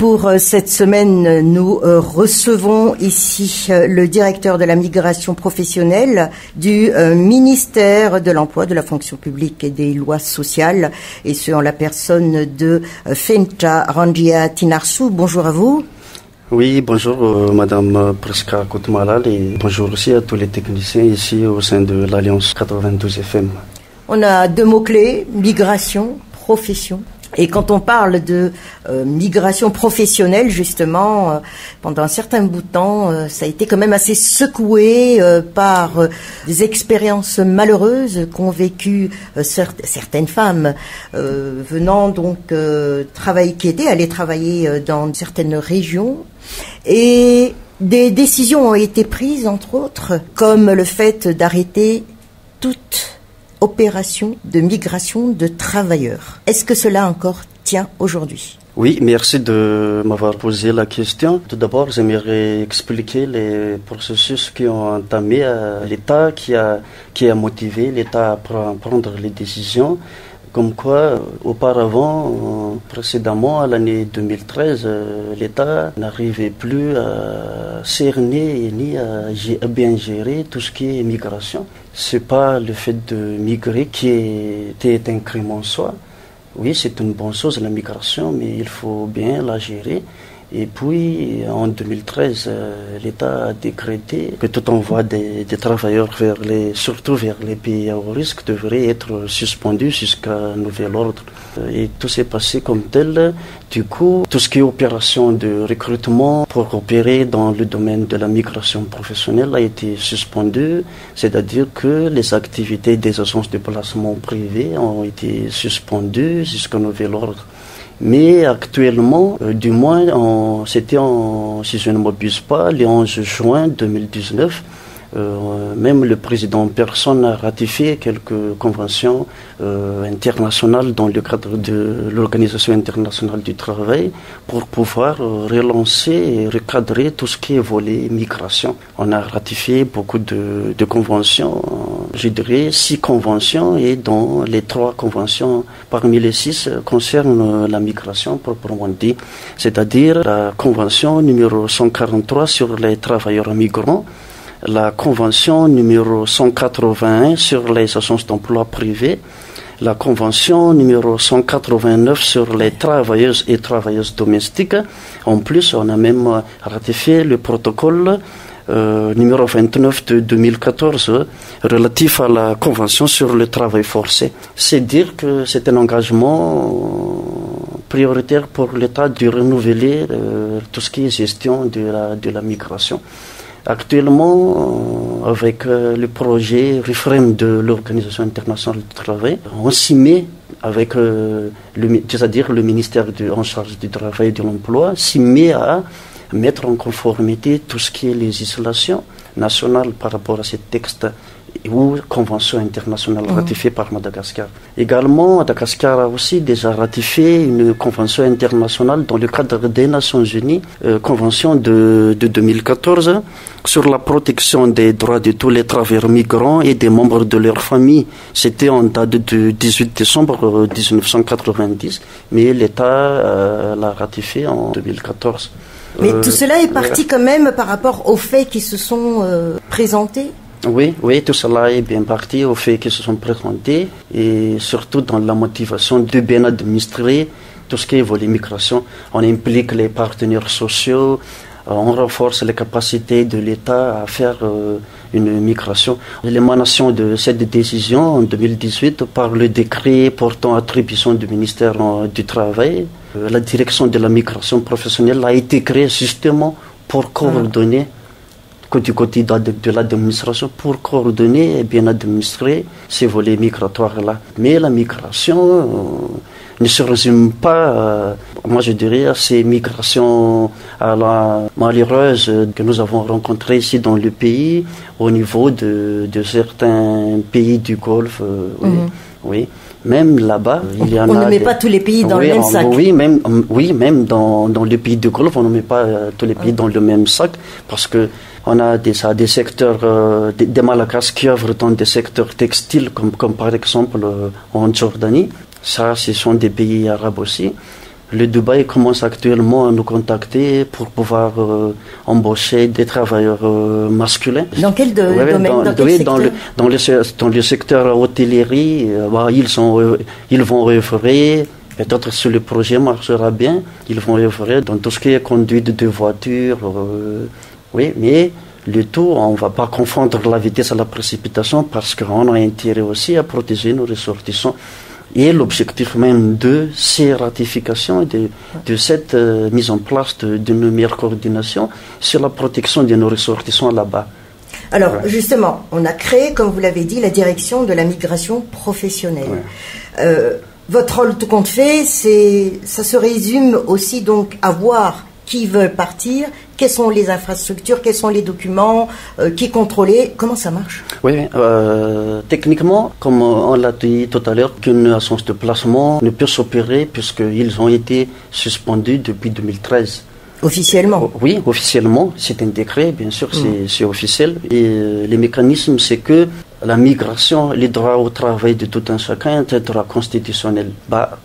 Pour cette semaine, nous recevons ici le directeur de la migration professionnelle du ministère de l'Emploi, de la fonction publique et des lois sociales, et ce en la personne de Fenta Rangia Tinarsou. Bonjour à vous. Oui, bonjour Madame Preska Koutmalal et bonjour aussi à tous les techniciens ici au sein de l'Alliance 92 FM. On a deux mots-clés, migration, profession. Et quand on parle de migration professionnelle, justement, pendant un certain bout de temps, ça a été quand même assez secoué par des expériences malheureuses qu'ont vécues certaines femmes venant donc travailler, qui étaient allées travailler dans certaines régions. Et des décisions ont été prises, entre autres, comme le fait d'arrêter toute opération de migration de travailleurs. Est-ce que cela encore tient aujourd'hui? Oui, merci de m'avoir posé la question. Tout d'abord, j'aimerais expliquer les processus qui ont entamé l'État, qui a motivé l'État à prendre les décisions. Comme quoi, auparavant, précédemment, à l'année 2013, l'État n'arrivait plus à cerner ni à bien gérer tout ce qui est migration. C'est pas le fait de migrer qui était un crime en soi. Oui, c'est une bonne chose, la migration, mais il faut bien la gérer. Et puis, en 2013, l'État a décrété que tout envoi des travailleurs surtout vers les pays à haut risque devrait être suspendu jusqu'à nouvel ordre. Et tout s'est passé comme tel. Du coup, tout ce qui est opération de recrutement pour opérer dans le domaine de la migration professionnelle a été suspendu. C'est-à-dire que les activités des agences de placement privées ont été suspendues jusqu'à nouvel ordre. Mais actuellement, du moins, c'était si je ne m'abuse pas, le 11 juin 2019, même le président en personne a ratifié quelques conventions internationales dans le cadre de l'Organisation internationale du travail pour pouvoir relancer et recadrer tout ce qui est volet migration. On a ratifié beaucoup de conventions, je dirais 6 conventions, et dans les 3 conventions parmi les 6 concernent la migration proprement dit, c'est-à-dire la convention numéro 143 sur les travailleurs migrants, la convention numéro 181 sur les agences d'emploi privées, la convention numéro 189 sur les travailleuses et travailleuses domestiques. En plus, on a même ratifié le protocole numéro 29 de 2014 relatif à la convention sur le travail forcé. C'est dire que c'est un engagement prioritaire pour l'État de renouveler tout ce qui est gestion de la migration. Actuellement, avec le projet REFREM de l'Organisation internationale du travail, on s'y met avec, c'est-à-dire le ministère en charge du travail et de l'emploi, s'y met à mettre en conformité tout ce qui est législation nationale par rapport à ces textes ou convention internationale ratifiée par Madagascar. Également, Madagascar a aussi déjà ratifié une convention internationale dans le cadre des Nations Unies, convention de 2014 sur la protection des droits de tous les travailleurs migrants et des membres de leur famille. C'était en date du 18 décembre 1990, mais l'État l'a ratifié en 2014. Mais tout cela est parti quand même par rapport aux faits qui se sont présentés. Oui, tout cela est bien parti aux faits qui se sont présentés et surtout dans la motivation de bien administrer tout ce qui est volet migration. On implique les partenaires sociaux, on renforce les capacités de l'État à faire une migration. L'émanation de cette décision en 2018 par le décret portant attribution du ministère du Travail, la direction de la migration professionnelle a été créée justement pour coordonner du côté de l'administration pour coordonner et bien administrer ces volets migratoires-là. Mais la migration ne se résume pas, moi je dirais, à ces migrations à la malheureuse que nous avons rencontrées ici dans le pays, au niveau de certains pays du Golfe. Oui. Même là-bas, il y en a. On ne met pas tous les pays dans le même sac. Même dans le pays du Golfe, on ne met pas tous les pays dans le même sac parce que on a des secteurs, des Malagasy qui œuvrent dans des secteurs textiles, comme par exemple en Jordanie. Ça, ce sont des pays arabes aussi. Le Dubaï commence actuellement à nous contacter pour pouvoir embaucher des travailleurs masculins. Dans quel domaine, dans le secteur hôtellerie, ils vont œuvrer. Peut-être si le projet marchera bien, ils vont œuvrer dans tout ce qui est conduite de voitures. Oui, mais le tout, on ne va pas confondre la vitesse à la précipitation parce qu'on a intérêt aussi à protéger nos ressortissants. Et l'objectif même de ces ratifications, de cette mise en place d'une meilleure coordination sur la protection de nos ressortissants là-bas. Alors, justement, on a créé, comme vous l'avez dit, la direction de la migration professionnelle. Votre rôle, tout compte fait, ça se résume aussi donc à voir qui veulent partir, quelles sont les infrastructures, quels sont les documents, qui est contrôlé, comment ça marche? Oui, techniquement, comme on l'a dit tout à l'heure, qu'une agence de placement ne peut s'opérer puisqu'ils ont été suspendus depuis 2013. Officiellement? Oui, officiellement, c'est un décret, bien sûr, c'est officiel. Et le mécanisme, c'est que la migration, les droits au travail de tout un chacun, est un droit constitutionnel.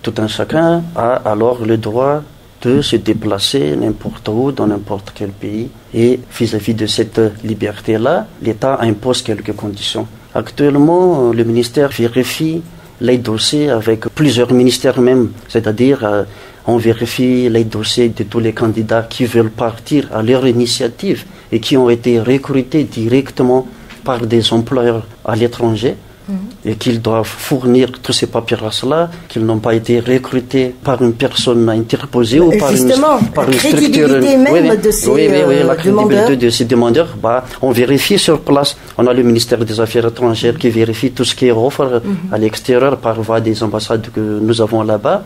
Tout un chacun a alors le droit de se déplacer n'importe où, dans n'importe quel pays. Et vis-à-vis de cette liberté-là, l'État impose quelques conditions. Actuellement, le ministère vérifie les dossiers avec plusieurs ministères même, c'est-à-dire on vérifie les dossiers de tous les candidats qui veulent partir à leur initiative et qui ont été recrutés directement par des employeurs à l'étranger et qu'ils doivent fournir tous ces papiers-là, qu'ils n'ont pas été recrutés par une personne interposée ou par une structure. Même de ces la crédibilité de ces demandeurs, on vérifie sur place. On a le ministère des Affaires étrangères qui vérifie tout ce qui est offert à l'extérieur par voie des ambassades que nous avons là-bas.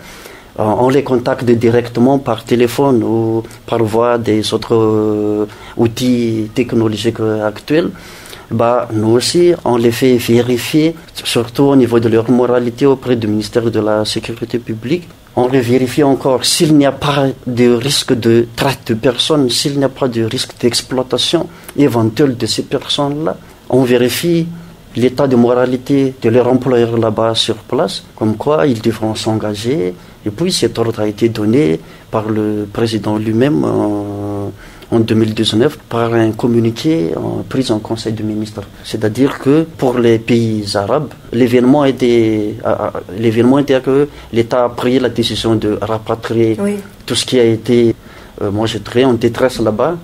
On les contacte directement par téléphone ou par voie des autres outils technologiques actuels. Nous aussi, on les fait vérifier, surtout au niveau de leur moralité auprès du ministère de la Sécurité publique. On les vérifie encore s'il n'y a pas de risque de traite de personnes, s'il n'y a pas de risque d'exploitation éventuelle de ces personnes-là. On vérifie l'état de moralité de leur employeur là-bas sur place, comme quoi ils devront s'engager. Et puis cet ordre a été donné par le président lui-même en 2019 par un communiqué pris en Conseil des ministres. C'est-à-dire que pour les pays arabes, l'événement était que l'État a pris la décision de rapatrier tout ce qui a été en détresse là-bas.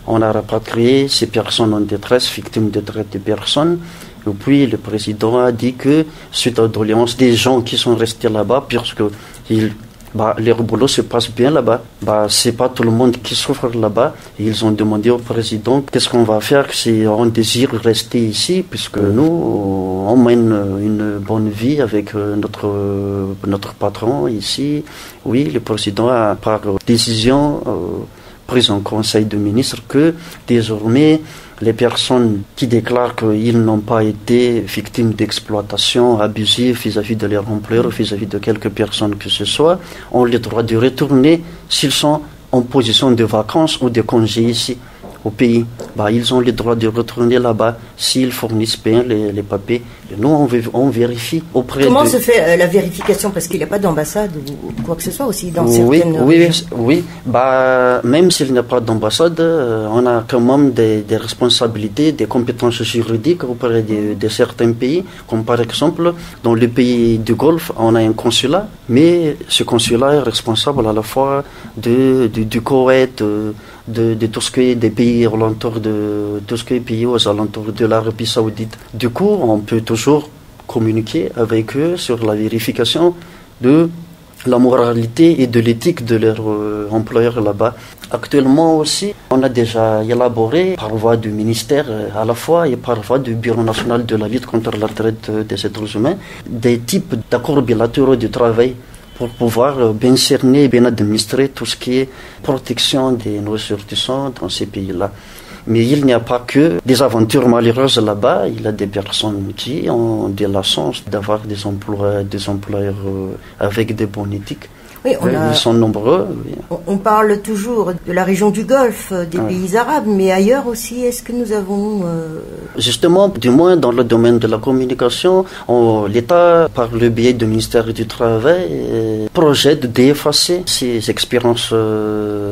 On a rapatrié ces personnes en détresse, victimes de traite de personnes. Et puis le président a dit que suite aux doléances des gens qui sont restés là-bas, puisque leur boulot se passe bien là-bas, c'est pas tout le monde qui souffre là-bas. Et ils ont demandé au président qu'est-ce qu'on va faire si on désire rester ici, puisque nous on mène une bonne vie avec notre patron ici. Oui, le président a par décision prise en Conseil de ministres que désormais les personnes qui déclarent qu'ils n'ont pas été victimes d'exploitation abusive vis-à-vis de leur employeur, vis-à-vis de quelques personnes que ce soit, ont le droit de retourner s'ils sont en position de vacances ou de congés ici au pays. Ils ont le droit de retourner là-bas s'ils fournissent bien les papiers. Et nous, on vérifie auprès Comment se fait la vérification? Parce qu'il n'y a pas d'ambassade ou quoi que ce soit aussi dans certaines régions. Oui. Même s'il n'y a pas d'ambassade, on a quand même des responsabilités, des compétences juridiques auprès de certains pays. Comme par exemple, dans le pays du Golfe, on a un consulat, mais ce consulat est responsable à la fois du Koweït, de tout ce qui est des pays alentours de tout ce qui est pays aux alentours de l'Arabie Saoudite. Du coup, on peut toujours communiquer avec eux sur la vérification de la moralité et de l'éthique de leur employeur là-bas. Actuellement aussi, on a déjà élaboré par voie du ministère à la fois et par voie du Bureau national de la lutte contre la traite des êtres humains des types d'accords bilatéraux de travail pour pouvoir bien cerner et bien administrer tout ce qui est protection de nos ressortissants dans ces pays-là. Mais il n'y a pas que des aventures malheureuses là-bas. Il y a des personnes qui ont de la chance d'avoir des employeurs avec des bonnes éthiques. Oui, ils sont nombreux. Oui. On parle toujours de la région du Golfe, des pays arabes, mais ailleurs aussi, est-ce que nous avons... Justement, du moins dans le domaine de la communication, l'État, par le biais du ministère du Travail, projette d'effacer ces expériences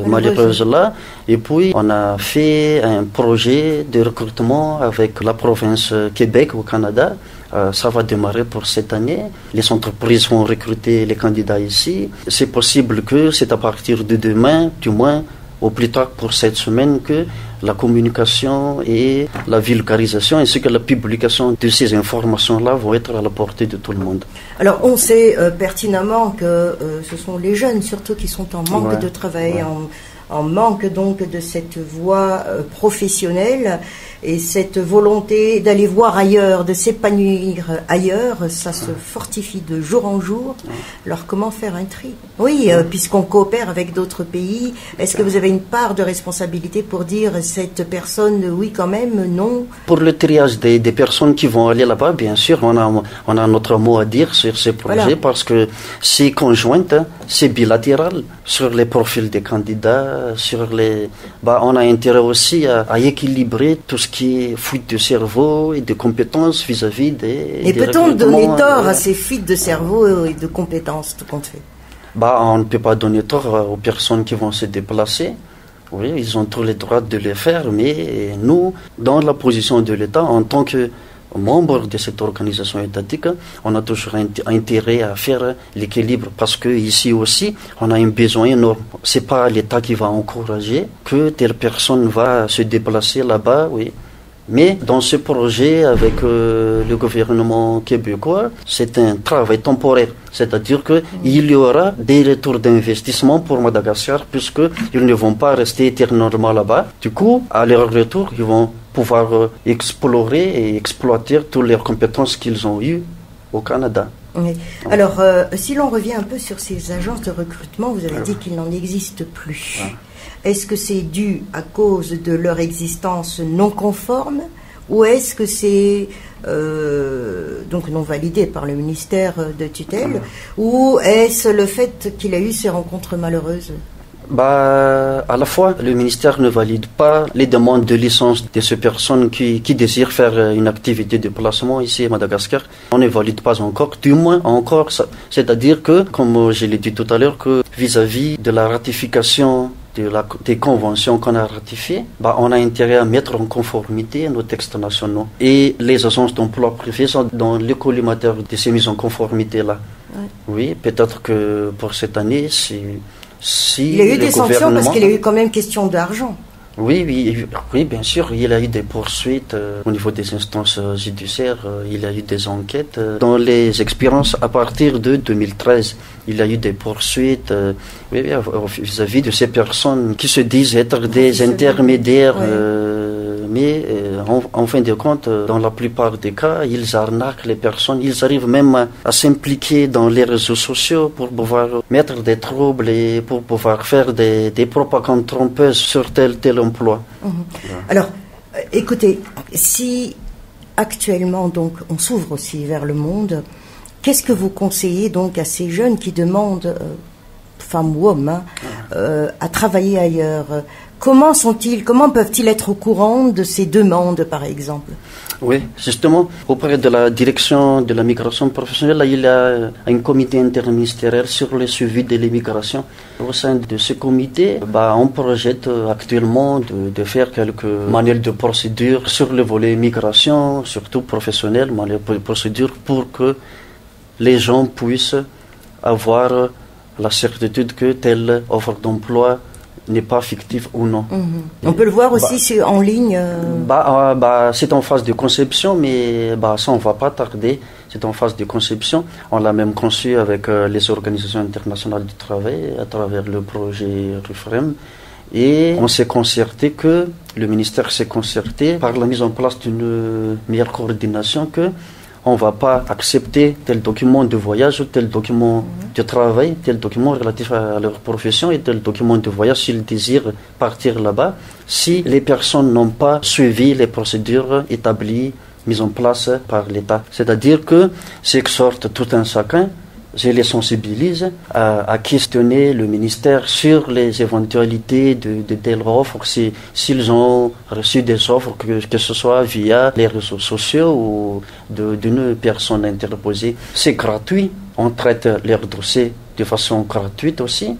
malheureuses-là. Et puis, on a fait un projet de recrutement avec la province Québec au Canada. Ça va démarrer pour cette année. Les entreprises vont recruter les candidats ici. C'est possible que c'est à partir de demain, du moins au plus tard pour cette semaine, que la communication et la vulgarisation ainsi que la publication de ces informations-là vont être à la portée de tout le monde. Alors on sait pertinemment que ce sont les jeunes surtout qui sont en manque de travail, en manque donc de cette voie professionnelle et cette volonté d'aller voir ailleurs, de s'épanouir ailleurs, ça se fortifie de jour en jour. Alors comment faire un tri? Oui, puisqu'on coopère avec d'autres pays, est-ce que vous avez une part de responsabilité pour dire cette personne, oui quand même, non? Pour le triage des personnes qui vont aller là-bas, bien sûr, on a notre mot à dire sur ces projets parce que c'est conjoint, c'est bilatéral sur les profils des candidats, on a intérêt aussi à équilibrer tout ce qui est fuite de cerveau et de compétences vis-à-vis des... Et peut-on donner tort à ces fuites de cerveau et de compétences, tout compte fait? On ne peut pas donner tort aux personnes qui vont se déplacer. Oui, ils ont tous les droits de le faire, mais nous, dans la position de l'État, en tant que membre de cette organisation étatique, on a toujours intérêt à faire l'équilibre parce que ici aussi, on a un besoin énorme. C'est pas l'État qui va encourager que telle personne va se déplacer là-bas, oui. Mais dans ce projet avec le gouvernement québécois, c'est un travail temporaire. C'est-à-dire qu'il y aura des retours d'investissement pour Madagascar puisqu'ils ne vont pas rester éternellement là-bas. Du coup, à leur retour, ils vont pouvoir explorer et exploiter toutes les compétences qu'ils ont eues au Canada. Oui. Alors, si l'on revient un peu sur ces agences de recrutement, vous avez dit qu'il n'en existe plus. Est-ce que c'est dû à cause de leur existence non conforme ou est-ce que c'est donc non validé par le ministère de tutelle ou est-ce le fait qu'il a eu ces rencontres malheureuses? À la fois, le ministère ne valide pas les demandes de licence de ces personnes qui désirent faire une activité de placement ici à Madagascar. On ne valide pas encore, du moins encore ça. C'est-à-dire que, comme je l'ai dit tout à l'heure, que vis-à-vis de la ratification des conventions qu'on a ratifiées, on a intérêt à mettre en conformité nos textes nationaux. Et les agences d'emploi privées sont dans le collimateur de ces mises en conformité-là. Ouais. Oui, peut-être que pour cette année, si il y a eu des sanctions parce qu'il y a eu quand même question d'argent. Oui, bien sûr. Il y a eu des poursuites au niveau des instances judiciaires. Il y a eu des enquêtes. Dans les expériences à partir de 2013, il y a eu des poursuites vis-à-vis de ces personnes qui se disent être des intermédiaires. Mais en fin de compte, dans la plupart des cas, ils arnaquent les personnes. Ils arrivent même à s'impliquer dans les réseaux sociaux pour pouvoir mettre des troubles et pour pouvoir faire des propagandes trompeuses sur tel emploi. Alors, écoutez, si actuellement donc on s'ouvre aussi vers le monde, qu'est-ce que vous conseillez donc à ces jeunes qui demandent, femmes ou hommes, à travailler ailleurs? Comment peuvent-ils être au courant de ces demandes, par exemple? Oui, justement, auprès de la direction de la migration professionnelle, il y a un comité interministériel sur le suivi de l'immigration. Au sein de ce comité, on projette actuellement de faire quelques manuels de procédure sur le volet migration, surtout professionnel, manuels de procédure pour que les gens puissent avoir la certitude que telle offre d'emploi n'est pas fictif ou non. On peut le voir aussi en ligne. C'est en phase de conception, mais ça on va pas tarder. C'est en phase de conception. On l'a même conçu avec les organisations internationales du travail à travers le projet RUFREM. Et on s'est concerté le ministère s'est concerté par la mise en place d'une meilleure coordination on ne va pas accepter tel document de voyage ou tel document de travail, tel document relatif à leur profession et tel document de voyage s'ils désirent partir là-bas, si les personnes n'ont pas suivi les procédures établies, mises en place par l'État. C'est-à-dire que j'exhorte tout un chacun, je les sensibilise à questionner le ministère sur les éventualités de telles offres, s'ils ont reçu des offres, que ce soit via les réseaux sociaux ou d'une personne interposée. C'est gratuit, on traite leurs dossiers de façon gratuite aussi.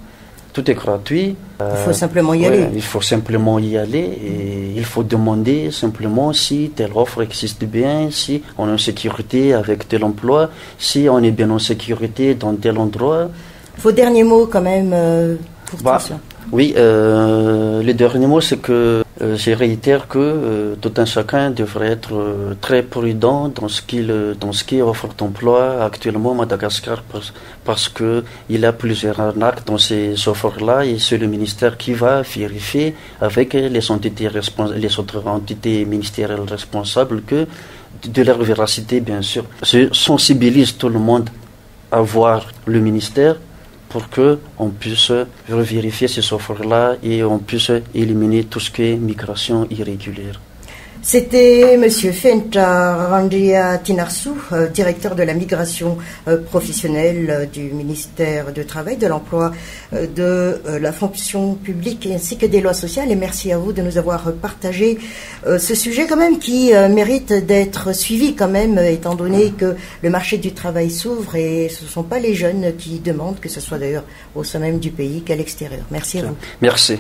Tout est gratuit. Il faut simplement y aller. Il faut simplement y aller et il faut demander simplement si telle offre existe bien, si on est en sécurité avec tel emploi, si on est bien en sécurité dans tel endroit. Vos derniers mots quand même pour tout ça. Oui, le dernier mot, c'est que je réitère que tout un chacun devrait être très prudent dans ce qui offre d'emploi actuellement à Madagascar parce que il y a plusieurs arnaques dans ces offres-là et c'est le ministère qui va vérifier avec les autres entités ministérielles responsables que de leur véracité, bien sûr. Je sensibilise tout le monde à voir le ministère pour qu'on puisse revérifier ces offres-là et on puisse éliminer tout ce qui est migration irrégulière. C'était M. Fenta Randia Tinarsou, directeur de la migration professionnelle du ministère du Travail, de l'Emploi, de la fonction publique ainsi que des lois sociales. Et merci à vous de nous avoir partagé ce sujet quand même qui mérite d'être suivi quand même, étant donné que le marché du travail s'ouvre et ce ne sont pas les jeunes qui demandent, que ce soit d'ailleurs au sein même du pays qu'à l'extérieur. Merci à vous. Merci.